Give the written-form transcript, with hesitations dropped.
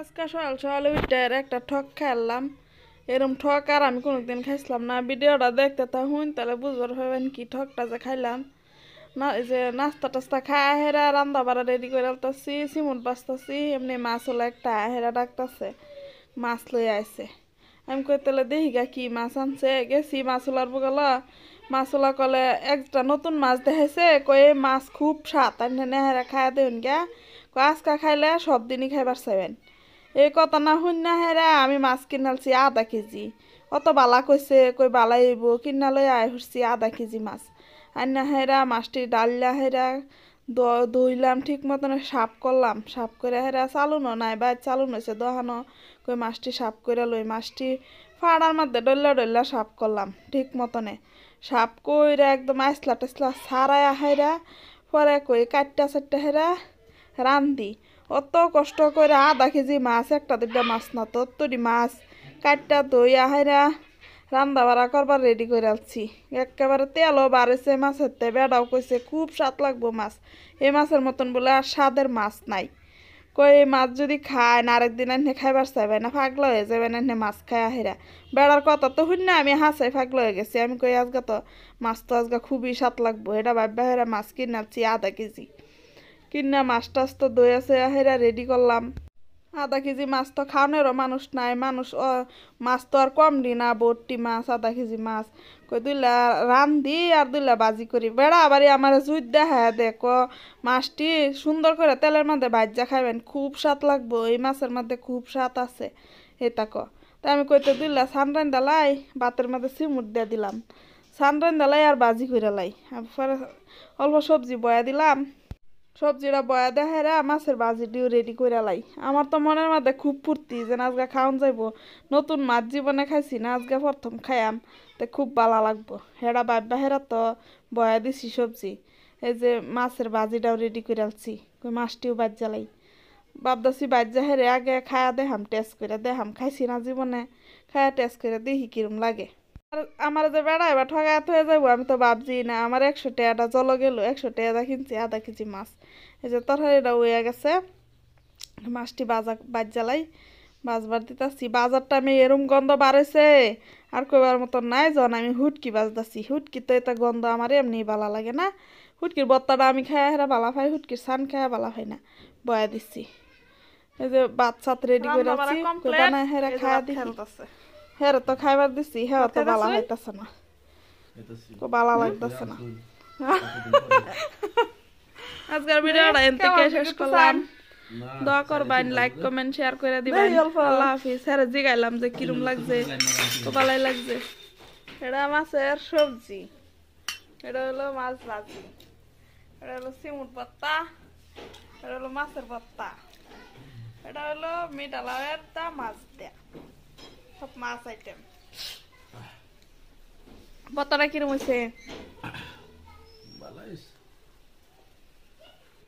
আজকে সকাল সকালে উঠে একটা ঠক খাইলাম। এরম ঠক আর আমি কোনোদিন খাইছিলাম না। ভিডিওটা দেখতে থাকুন তাহলে বুঝবার পারবেন কি ঠকটা যে খাইলাম না। এই যে নাস্তা টাস্তা খাই হেরা রান্না বাড়া রেডি করে আলতাছি, সিমুট বাঁচতাছি, এমনি মাছ হলো একটা হেরা ডাকতাছে মাছ লই আইছে। আমি কই তাহলে দেখি গা কি মাছ আনছে। গেছি মাছ ওলার বগল, মাছ ওলা কলে একটা নতুন মাছ দেখাইছে, কয়ে মাছ খুব স্বাদ আনে হেরা খাই দেন গা, কয় আজকা খাইলে সব দিনই খাইবার চাইবেন। এই কথা না শুন না হেরা আমি মাছ কিনালছি আধা কেজি। অত বালা কইছে, কই বালাই হইব, কিনা লই আয় হচ্ছি আধা কেজি মাছ। আর না হেরা মাছটি ডাললা হেরা ধুইলাম ঠিক মতন, সাফ করলাম, সাফ করে হেরা চালুনো নাই বা চালুন হয়েছে দহানো, কই মাছটি সাফ করে লই। মাছটি ফাড়ার মধ্যে ডল্লা ডল্লা সাফ করলাম ঠিক মতনে, সাফ কইরা একদম আইসলা টেসলা সারাই হেরা পরে কই কাটটা চারটা হেরা রান্ধি। অত কষ্ট করে আধা কেজি মাছ, একটা দুটা মাছ না তো তরি মাছ কাটটা দইয়া হেরা রান্না বাড়া করবার রেডি করে আলছি। একেবারে তেলও বাড়েছে মাছের, তে বেড়াও কইছে খুব স্বাদ লাগবো মাছ, এই মাছের মতন বলে আর স্বাদের মাছ নাই। কই এই মাছ যদি খায় না আরেকদিন এনে খাইবার চাইবে না, পাগলা হয়ে যাবে না এনে মাছ খায় হেরা। বেড়ার কথা তো শুন না আমি হাসাই পাগলা হয়ে গেছি। আমি কই আজকে তো মাছ তো আজকে খুবই স্বাদ লাগবো, এটা ভাববা হেরা মাছ কিনাচ্ছি আধা কেজি। কিনা মাছ টাছ তো দই আছে হেরা রেডি করলাম। আধা কেজি মাছ তো খাওয়ানোরও মানুষ নাই, মানুষ মাছ তো আর কম দি না, বট্টি মাছ আধা কেজি মাছ। কই দুইলা রান্ধি আর দুইলা বাজি করি। বেড়া আবারই আমার জুইত দেখা দেখো মাছটি সুন্দর করে তেলের মধ্যে ভাজা খাইবেন, খুব স্বাদ লাগবো, এই মাছের মধ্যে খুব স্বাদ আছে এটা ক। তাই আমি কইতে দুইলা সানরান দালাই ভাতের মধ্যে সিমুট দিয়ে দিলাম, সানরান দালাই আর বাজি করে লাই, অল্প সবজি বয়া দিলাম। সবজিটা বয়া দেখাইরা মাছের বাজিটিও রেডি করে লাই। আমার তো মনের মধ্যে খুব ফুর্তি যে আজকে খাওয়ান যাইব, নতুন মাছ জীবনে খাইছি না, আজকে প্রথম খাইয়াম, তো খুব ভালো লাগবো। হেরা বাব্বা হেরা তো বয়া দিছি সবজি, এই যে মাছের বাজিটাও রেডি করে আলছি, মাছটিও বাজ জ্বালাই ভাবদাছি বাজ্যা হেরে আগে খায়া দেখাম, টেস্ট করে দেখাম, খাইছি না জীবনে, খায়া টেস্ট করে দেখি কিরম লাগে। আমার যে বেড়া এবার ঠগাত হয়ে যাবো আমি তো ভাবছি না। আমার 100 টাকাটা চলো গেল, 100 টাকা কিনছি আধা কেজি মাছ। এই যে তরকারিটা হয়ে গেছে, মাছটি বাজ জ্বালাই বাজবার দিতেছি। বাজারটা আমি এরম গন্ধ বাড়েছে আর কইবার মতন নাই। যখন আমি হুটকি বাজতাছি, হুটকি তো এটা গন্ধ আমার এমনি ভালো লাগে না। হুটকির বত্তাটা আমি খাই হেরা ভালো পাই, হুটকির সান খাই ভালো পাই না। বয়া দিচ্ছি, এই যে ভাত সাত রেডি করে রাখছি, বানায় হেরা খায়া দিই। হ্যাঁ তো খাইবার দিছি, হ্যাঁ তো বালা হইতাছে না, বালা লাগতেছে না। আজকের ভিডিওটা এখান থেকে শেষ করলাম। দোয়া করবেন, লাইক কমেন্ট শেয়ার করে দিবেন। আল্লাহ হাফিজ। হ্যাঁ জিগাইলাম যে কিরম লাগছে, তো ভালোই লাগছে। এটা মাছের সবজি, এটা হলো মাছ ভাজি, এটা হলো সিমুট ভর্তা, এটা হলো মাছের ভর্তা, এটা হলো মিঠা লাউয়ের তা মাছ দেয়া, সব মাছ আইটেম। ভর্তাটা কিরম হয়েছে?